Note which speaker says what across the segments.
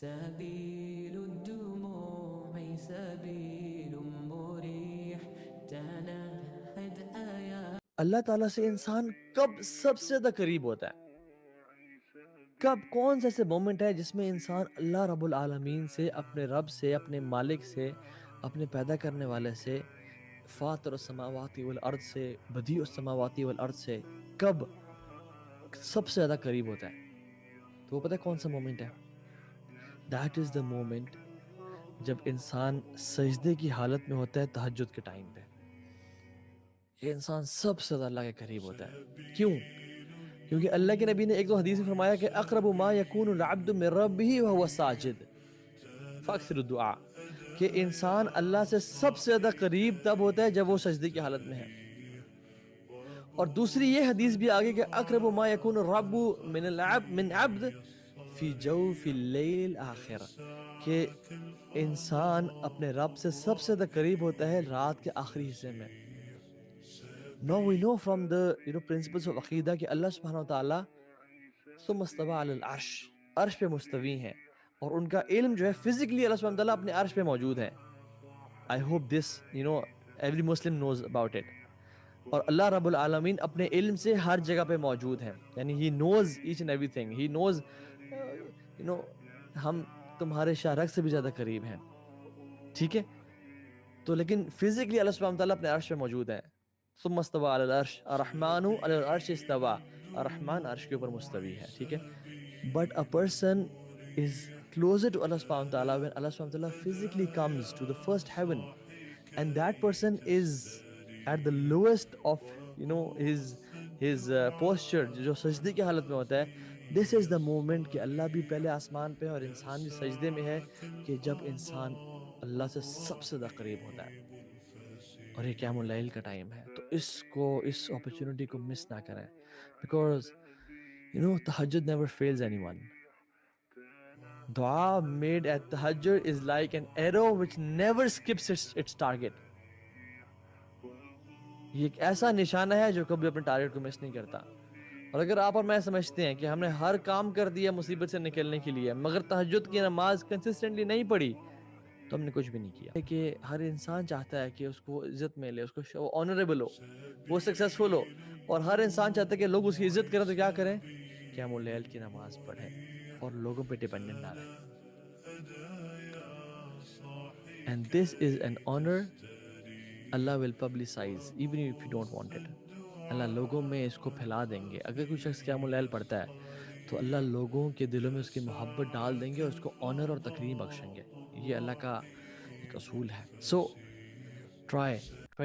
Speaker 1: سبيل الدموع سبيل مريح تنهد آيات.
Speaker 2: اللہ تعالیٰ سے انسان کب سب سے زیادہ قریب ہوتا ہے؟ کب کون سا ایسے مومنٹ ہے جس میں انسان اللہ رب العالمین سے، اپنے رب سے، اپنے مالک سے، اپنے پیدا کرنے والے سے، فاطر السماوات والارض سے، بدیع السماوات والارض سے کب سب سے زیادہ قریب ہوتا ہے؟ تو وہ پتہ ہے کون سا مومنٹ ہے؟ دیٹ از دا مومنٹ جب انسان سجدے کی حالت میں ہوتا ہے تہجد کے ٹائم پہ. یہ انسان سب سے زیادہ اللہ کے قریب ہوتا ہے. کیوں؟ کیونکہ اللہ کے نبی نے ایک دو حدیث میں فرمایا کہ اقرب ما یکون العبد من ربہ وهو ساجد فاکثر الدعاء، کہ انسان اللہ سے سب سے زیادہ قریب تب ہوتا ہے جب وہ سجدے کی حالت میں ہے. اور دوسری یہ حدیث بھی آگے کہ اقرب ما یکون الرب من عبد فی جوف اللیل آخر، کہ انسان اپنے رب سے سب سے زیادہ قریب ہوتا ہے رات کے آخری حصے میں. Now we know from the principles of عقیدہ کہ اللہ سبحانہ و تعالیٰ ثم استوى علی العرش، عرش پہ مستوی ہیں، اور ان کا علم جو ہے فزیکلی اللہ سبحانہ و تعالیٰ اپنے عرش پہ موجود ہے. I hope this every Muslim knows about it. اور اللہ رب العالمین اپنے علم سے ہر جگہ پہ موجود ہیں، یعنی he knows each and everything. He knows ہم تمہارے شارک سے بھی زیادہ قریب ہیں. ٹھیک ہے، تو لیکن فزیکلی اللہ سبحانہ وتعالیٰ اپنے عرش پہ موجود ہے. ثم استوى علی العرش الرحمن علی العرش استوى، الرحمن عرش کے اوپر مستوی ہے. ٹھیک ہے، but a person is closer to Allah subhanahu wa ta'ala when Allah subhanahu wa ta'ala physically comes to the first heaven, and that person is at the lowest of his posture، جو سجدے کی حالت میں ہوتا ہے. This is the moment کہ اللہ بھی پہلے آسمان پہ اور انسان بھی سجدے میں ہے، کہ جب انسان اللہ سے سب سے زیادہ قریب ہوتا ہے. اور یہ قیام اللیل کا ٹائم ہے، تو اس اپرچونٹی کو مس نہ کریں، بیکاز تہجد never fails anyone. دعا made at tahajjud is like an arrow which never skips its target. یہ ایک ایسا نشانہ ہے جو کبھی اپنے ٹارگٹ کو مس نہیں کرتا. اور اگر آپ اور میں سمجھتے ہیں کہ ہم نے ہر کام کر دیا مصیبت سے نکلنے کے لیے، مگر تہجد کی نماز کنسسٹنٹلی نہیں پڑھی، تو ہم نے کچھ بھی نہیں کیا. کہ ہر انسان چاہتا ہے کہ اس کو عزت ملے، اس کو آنریبل ہو، وہ سکسیسفل ہو، اور ہر انسان چاہتا ہے کہ لوگ اس کی عزت کریں. تو کیا کریں؟ قیام اللیل کی نماز پڑھیں اور لوگوں پہ ڈیپینڈنٹ نہ رہیں. And this is an honor Allah will publicize even if you don't want it. اللہ لوگوں میں اس کو پھیلا دیں گے. اگر کوئی شخص قیام اللیل پڑھتا ہے تو اللہ لوگوں کے دلوں میں اس کی محبت ڈال دیں گے اور اس کو آنر اور تکریم بخشیں گے. یہ اللہ کا ایک اصول ہے. So try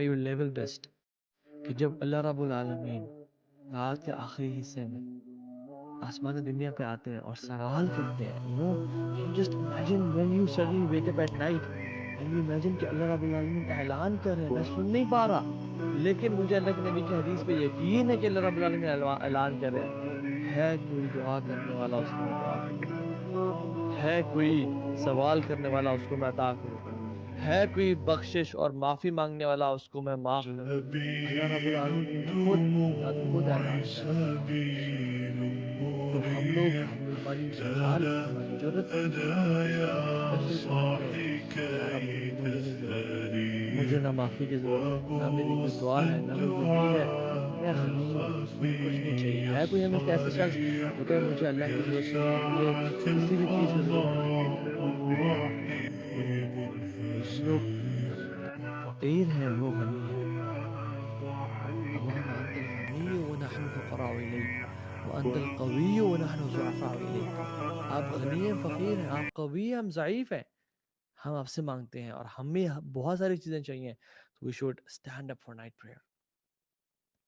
Speaker 2: your level best کہ جب اللہ رب العالمین رات کے آخری حصے میں آسمان دنیا پہ آتے ہیں اور سوال کرتے ہیں. Just imagine when you suddenly wake up at night and you imagine کہ اللہ رب العالمین اعلان کر رہے ہیں. میں سن نہیں پا رہا، لیکن مجھے اللہ کے نبی کی حدیث پہ یقین ہے کہ اللہ رب العالمین اعلان کر رہے ہیں. ہے کوئی دعا کرنے والا اس کو میں دعا کروں، ہے کوئی سوال کرنے والا اس کو میں عطا کروں، ہے کوئی بخشش اور معافی مانگنے والا اس کو میں معاف کروں. اللہ رب العالمین خود اعلان کر رہے ہیں. تو ہم لوگ ہماری حال ہماری ضرورت مجھے نہ معافی کی ضرورت ہے، نہ میری کوئی دعا ہے، نہ کوئی دین ہے. میں غنی ہوں، مجھے کچھ نہیں چاہیے. ہے کوئی ہمیں سے ایسا شخص جو کہ مجھے اللہ کی ضرورت نہیں ہے، مجھے کسی بھی چیز کی ضرورت نہیں. لوگ فقیر ہیں، وہ غنی ہیں. اللهم انت الغنی ونحن فقراء الیک وانت القوی ونحن ضعفاء الیک. آپ غنی ہیں، فقیر ہیں، آپ قوی ہیں، ہم ضعیف ہیں. ہم آپ سے مانگتے ہیں اور ہمیں بہت ساری چیزیں چاہیے. تو we should stand up for night prayer.